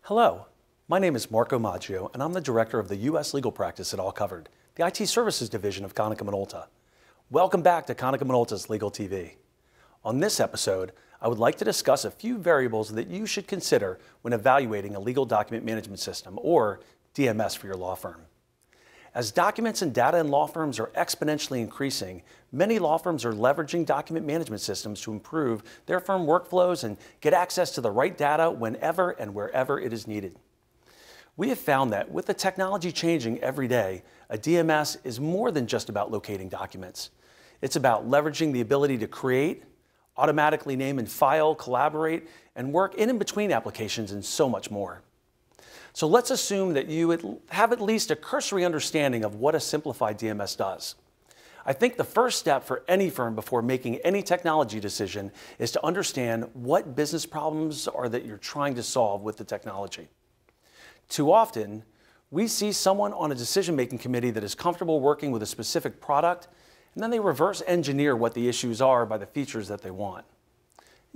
Hello, my name is Maggio, and I'm the Director of the U.S. Legal Practice at All Covered, the IT Services Division of Konica Minolta. Welcome back to Konica Minolta's Legal TV. On this episode, I would like to discuss a few variables that you should consider when evaluating a legal document management system, or DMS, for your law firm. As documents and data in law firms are exponentially increasing, many law firms are leveraging document management systems to improve their firm workflows and get access to the right data whenever and wherever it is needed. We have found that with the technology changing every day, a DMS is more than just about locating documents. It's about leveraging the ability to create, automatically name and file, collaborate, and work in and between applications, and so much more. So let's assume that you have at least a cursory understanding of what a simplified DMS does. I think the first step for any firm before making any technology decision is to understand what business problems are that you're trying to solve with the technology. Too often, we see someone on a decision-making committee that is comfortable working with a specific product, and then they reverse engineer what the issues are by the features that they want.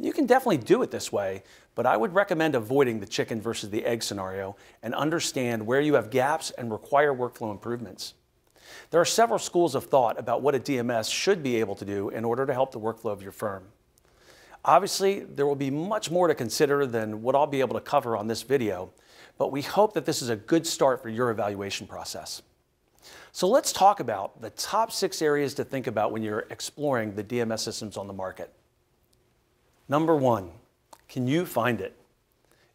You can definitely do it this way, but I would recommend avoiding the chicken versus the egg scenario and understand where you have gaps and require workflow improvements. There are several schools of thought about what a DMS should be able to do in order to help the workflow of your firm. Obviously, there will be much more to consider than what I'll be able to cover on this video, but we hope that this is a good start for your evaluation process. So let's talk about the top 6 areas to think about when you're exploring the DMS systems on the market. Number 1, can you find it?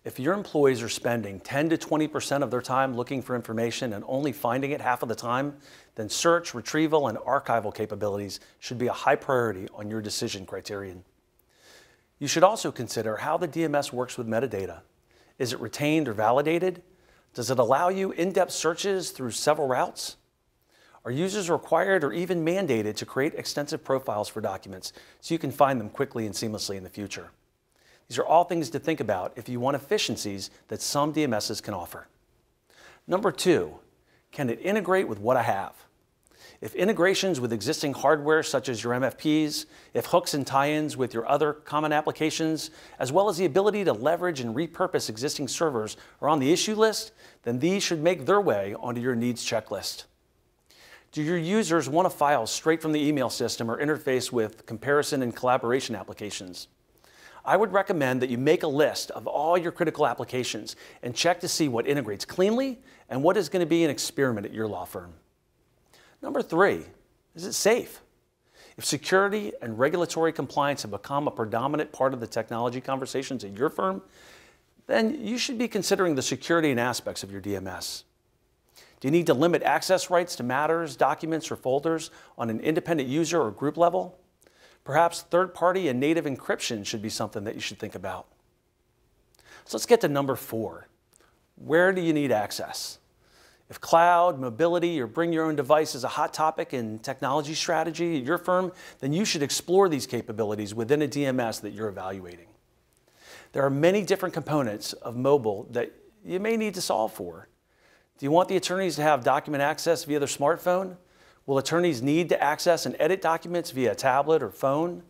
If your employees are spending 10 to 20% of their time looking for information and only finding it half of the time, then search, retrieval, and archival capabilities should be a high priority on your decision criterion. You should also consider how the DMS works with metadata. Is it retained or validated? Does it allow you in-depth searches through several routes? Are users required or even mandated to create extensive profiles for documents so you can find them quickly and seamlessly in the future? These are all things to think about if you want efficiencies that some DMSs can offer. Number 2, can it integrate with what I have? If integrations with existing hardware such as your MFPs, if hooks and tie-ins with your other common applications, as well as the ability to leverage and repurpose existing servers are on the issue list, then these should make their way onto your needs checklist. Do your users want to file straight from the email system or interface with comparison and collaboration applications? I would recommend that you make a list of all your critical applications and check to see what integrates cleanly and what is going to be an experiment at your law firm. Number 3, is it safe? If security and regulatory compliance have become a predominant part of the technology conversations at your firm, then you should be considering the security and aspects of your DMS. Do you need to limit access rights to matters, documents, or folders on an independent user or group level? Perhaps third-party and native encryption should be something that you should think about. So let's get to number 4. Where do you need access? If cloud, mobility, or bring your own device is a hot topic in technology strategy at your firm, then you should explore these capabilities within a DMS that you're evaluating. There are many different components of mobile that you may need to solve for. Do you want the attorneys to have document access via their smartphone? Will attorneys need to access and edit documents via a tablet or phone?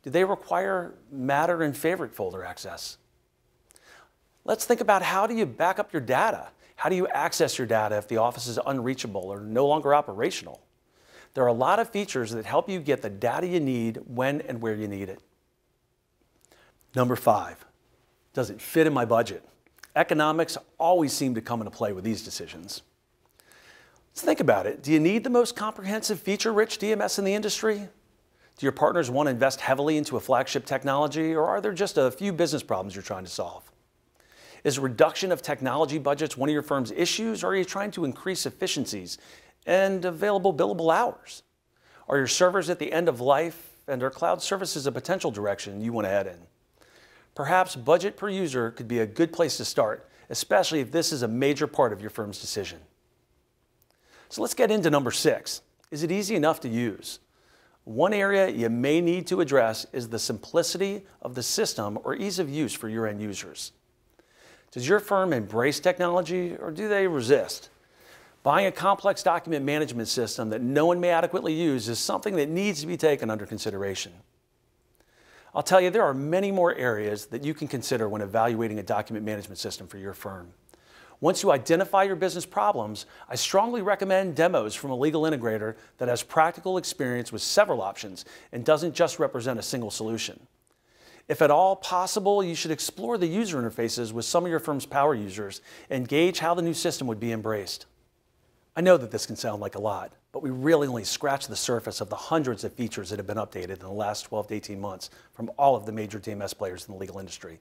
Do they require matter and favorite folder access? Let's think about, how do you back up your data? How do you access your data if the office is unreachable or no longer operational? There are a lot of features that help you get the data you need when and where you need it. Number 5, does it fit in my budget? Economics always seem to come into play with these decisions. Let's think about it. Do you need the most comprehensive, feature-rich DMS in the industry? Do your partners want to invest heavily into a flagship technology, or are there just a few business problems you're trying to solve? Is reduction of technology budgets one of your firm's issues, or are you trying to increase efficiencies and available billable hours? Are your servers at the end of life, and are cloud services a potential direction you want to head in? Perhaps budget per user could be a good place to start, especially if this is a major part of your firm's decision. So let's get into number 6. Is it easy enough to use? One area you may need to address is the simplicity of the system or ease of use for your end users. Does your firm embrace technology, or do they resist? Buying a complex document management system that no one may adequately use is something that needs to be taken under consideration. I'll tell you, there are many more areas that you can consider when evaluating a document management system for your firm. Once you identify your business problems, I strongly recommend demos from a legal integrator that has practical experience with several options and doesn't just represent a single solution. If at all possible, you should explore the user interfaces with some of your firm's power users and gauge how the new system would be embraced. I know that this can sound like a lot, but we really only scratched the surface of the hundreds of features that have been updated in the last 12 to 18 months from all of the major DMS players in the legal industry.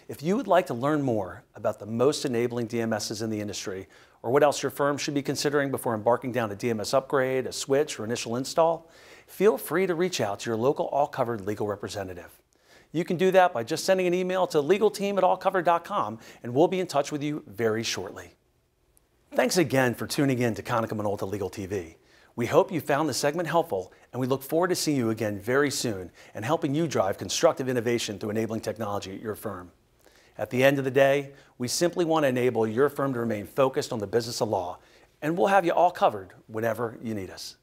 If you would like to learn more about the most enabling DMSs in the industry, or what else your firm should be considering before embarking down a DMS upgrade, a switch, or initial install, feel free to reach out to your local all-covered legal representative. You can do that by just sending an email to legalteam@allcovered.com, and we'll be in touch with you very shortly. Thanks again for tuning in to Konica Minolta Legal TV. We hope you found this segment helpful, and we look forward to seeing you again very soon and helping you drive constructive innovation through enabling technology at your firm. At the end of the day, we simply want to enable your firm to remain focused on the business of law, and we'll have you all covered whenever you need us.